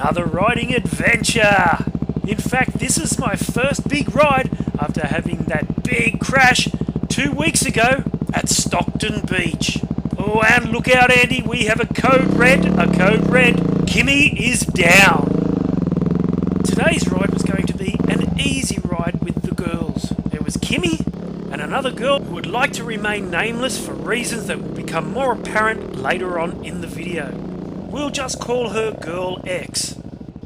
another riding adventure. In fact, this is my first big ride after having that big crash 2 weeks ago at Stockton Beach. Oh, and look out, Andy, we have a code red, Kimmy is down. Today's ride was going to be an easy ride with the girls. There was Kimmy and another girl who would like to remain nameless for reasons that will become more apparent later on in the video. We'll just call her Girl X.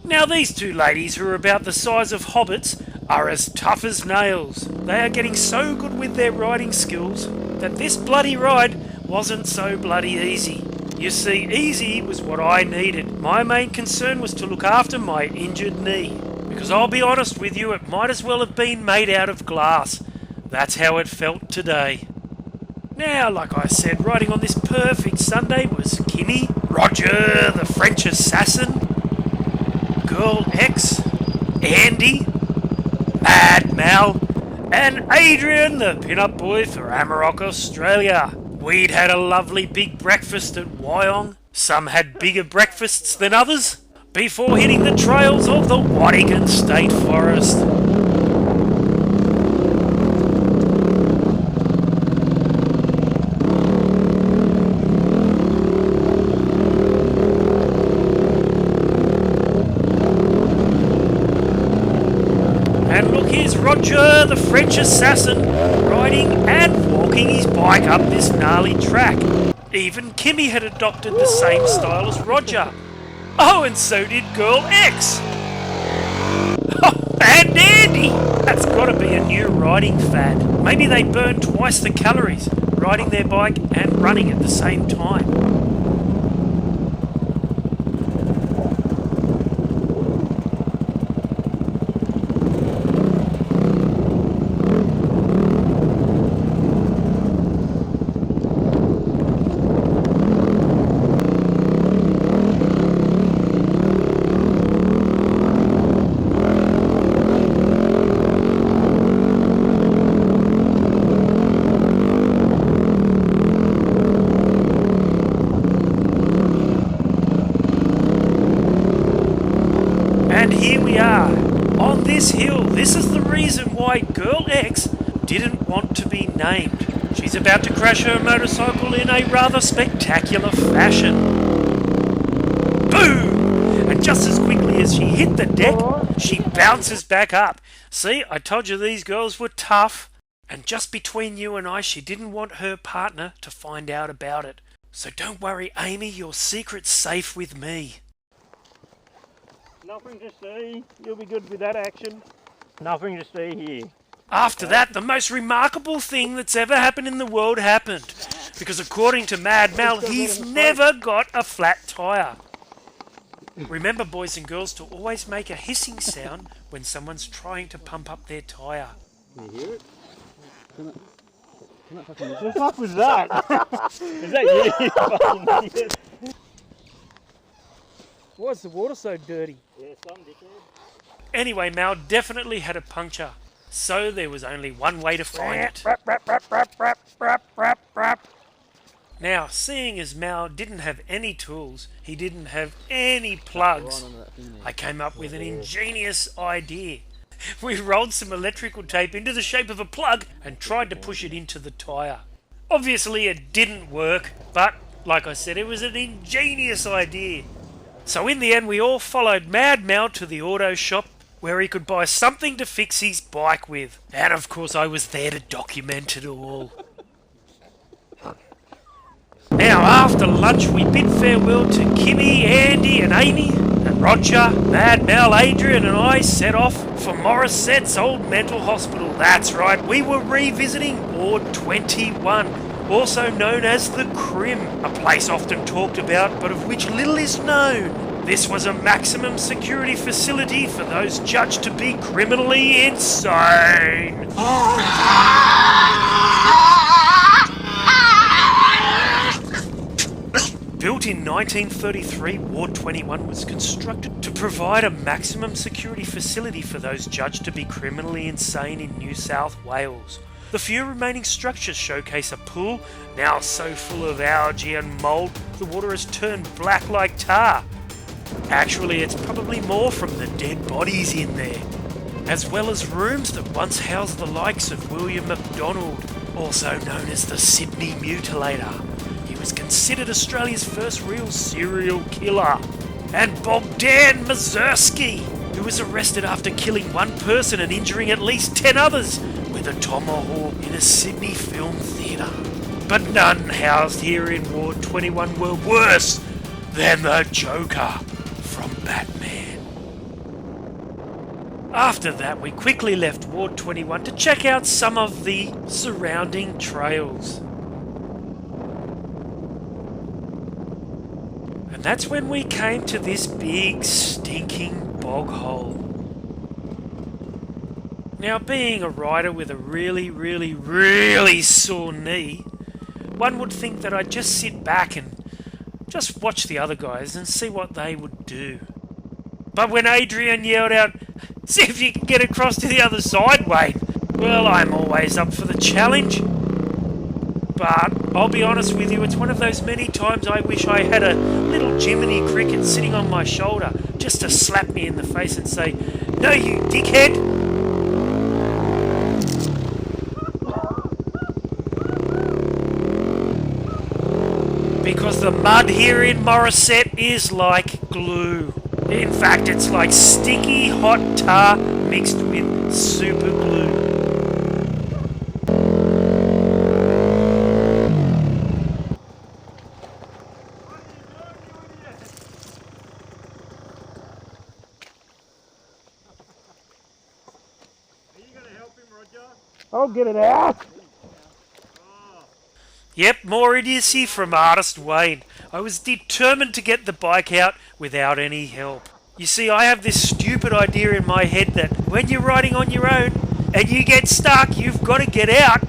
Now these two ladies, who are about the size of hobbits, are as tough as nails. They are getting so good with their riding skills that this bloody ride wasn't so bloody easy. You see, easy was what I needed. My main concern was to look after my injured knee. Because I'll be honest with you, it might as well have been made out of glass. That's how it felt today. Now, like I said, riding on this perfect Sunday was Kimmy, Roger the French assassin, Girl X, Andy, Mad Mal, and Adrian, the pin-up boy for Amarok, Australia. We'd had a lovely big breakfast at Wyong. Some had bigger breakfasts than others before hitting the trails of the Wadigan State Forest. And look, here's Roger, the French assassin, riding and walking his bike up this gnarly track. Even Kimmy had adopted the same style as Roger. Oh, and so did Girl X. Oh, and Andy! That's got to be a new riding fad. Maybe they burn twice the calories, riding their bike and running at the same time. And here we are, on this hill. This is the reason why Girl X didn't want to be named. She's about to crash her motorcycle in a rather spectacular fashion. Boom! And just as quickly as she hit the deck, she bounces back up. See, I told you these girls were tough. And just between you and I, she didn't want her partner to find out about it. So don't worry, Amy, your secret's safe with me. Nothing to see. You'll be good with that action. Nothing to see here. After that, the most remarkable thing that's ever happened in the world happened. Because according to Mad Mal, he's never got a flat tyre. Remember, boys and girls, to always make a hissing sound when someone's trying to pump up their tyre. You hear it? What the fuck was that? Is that you, fucking idiot? Why is the water so dirty? Yeah, some dickhead. Anyway, Mal definitely had a puncture, so there was only one way to find it. Now, seeing as Mal didn't have any tools, he didn't have any plugs, I came up with an ingenious idea. We rolled some electrical tape into the shape of a plug and tried to push it into the tyre. Obviously it didn't work, but like I said, it was an ingenious idea. So in the end, we all followed Mad Mal to the auto shop where he could buy something to fix his bike with. And of course I was there to document it all. Now after lunch we bid farewell to Kimmy, Andy and Amy, and Roger, Mad Mal, Adrian and I set off for Morissette's old mental hospital. That's right, we were revisiting Ward 21. Also known as the Crim, a place often talked about but of which little is known. This was a maximum security facility for those judged to be criminally insane. Built in 1933, Ward 21 was constructed to provide a maximum security facility for those judged to be criminally insane in New South Wales. The few remaining structures showcase a pool, now so full of algae and mould the water has turned black like tar. Actually, it's probably more from the dead bodies in there, as well as rooms that once housed the likes of William MacDonald, also known as the Sydney Mutilator. He was considered Australia's first real serial killer. And Bogdan Mazursky, who was arrested after killing one person and injuring at least 10 others with a tomahawk in a Sydney film theatre. But none housed here in Ward 21 were worse than the Joker from Batman. After that, we quickly left Ward 21 to check out some of the surrounding trails. And that's when we came to this big stinking bog hole. Now, being a rider with a really sore knee, one would think that I'd just sit back and just watch the other guys and see what they would do. But when Adrian yelled out, "See if you can get across to the other side, Wayne," well, I'm always up for the challenge. But I'll be honest with you, it's one of those many times I wish I had a little Jiminy Cricket sitting on my shoulder just to slap me in the face and say, "No, you dickhead." Because the mud here in Morisset is like glue. In fact, it's like sticky hot tar mixed with super glue. I'll get it out. Yep, more idiocy from artist Wayne. I was determined to get the bike out without any help. You see, I have this stupid idea in my head that when you're riding on your own and you get stuck, you've got to get out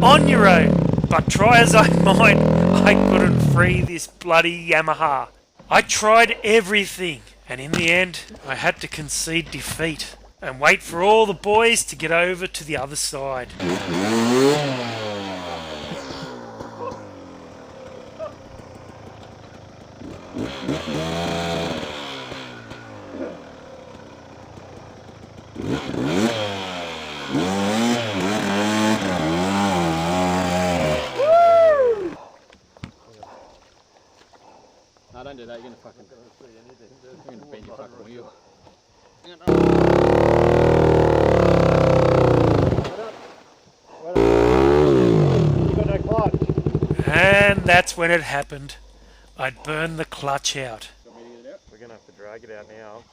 on your own. But try as I might, I couldn't free this bloody Yamaha. I tried everything, and in the end, I had to concede defeat and wait for all the boys to get over to the other side. No, don't do that. You're gonna fucking. You're gonna bend your fucking wheel. You got no clutch. And that's when it happened. I'd burned the clutch out. We're gonna have to drag it out now.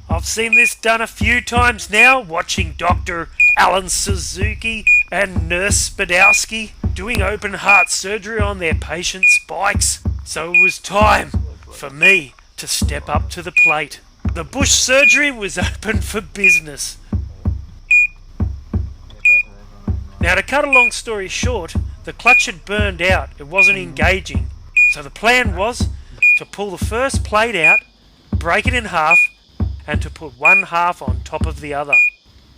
I've seen this done a few times now, watching Dr. Alan Suzuki and Nurse Spadowski doing open heart surgery on their patients' bikes. So it was time for me to step up to the plate. The bush surgery was open for business. Now, to cut a long story short, the clutch had burned out. It wasn't engaging. So the plan was to pull the first plate out, break it in half, and to put one half on top of the other.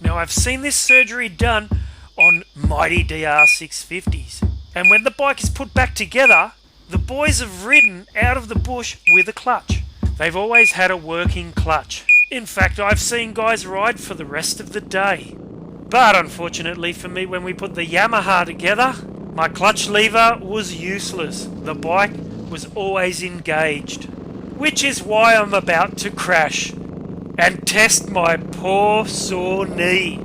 Now, I've seen this surgery done on mighty DR650s. And when the bike is put back together, the boys have ridden out of the bush with a clutch. They've always had a working clutch. In fact, I've seen guys ride for the rest of the day. But unfortunately for me, when we put the Yamaha together, my clutch lever was useless. The bike was always engaged. Which is why I'm about to crash and test my poor sore knee.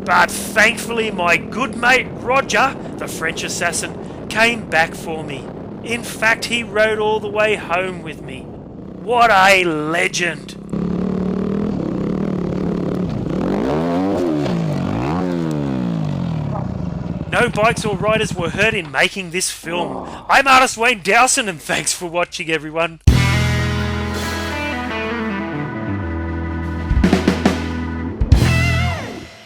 But thankfully my good mate Roger, the French assassin, came back for me. In fact, he rode all the way home with me. What a legend! No bikes or riders were hurt in making this film. I'm artist Wayne Dowson, and thanks for watching, everyone.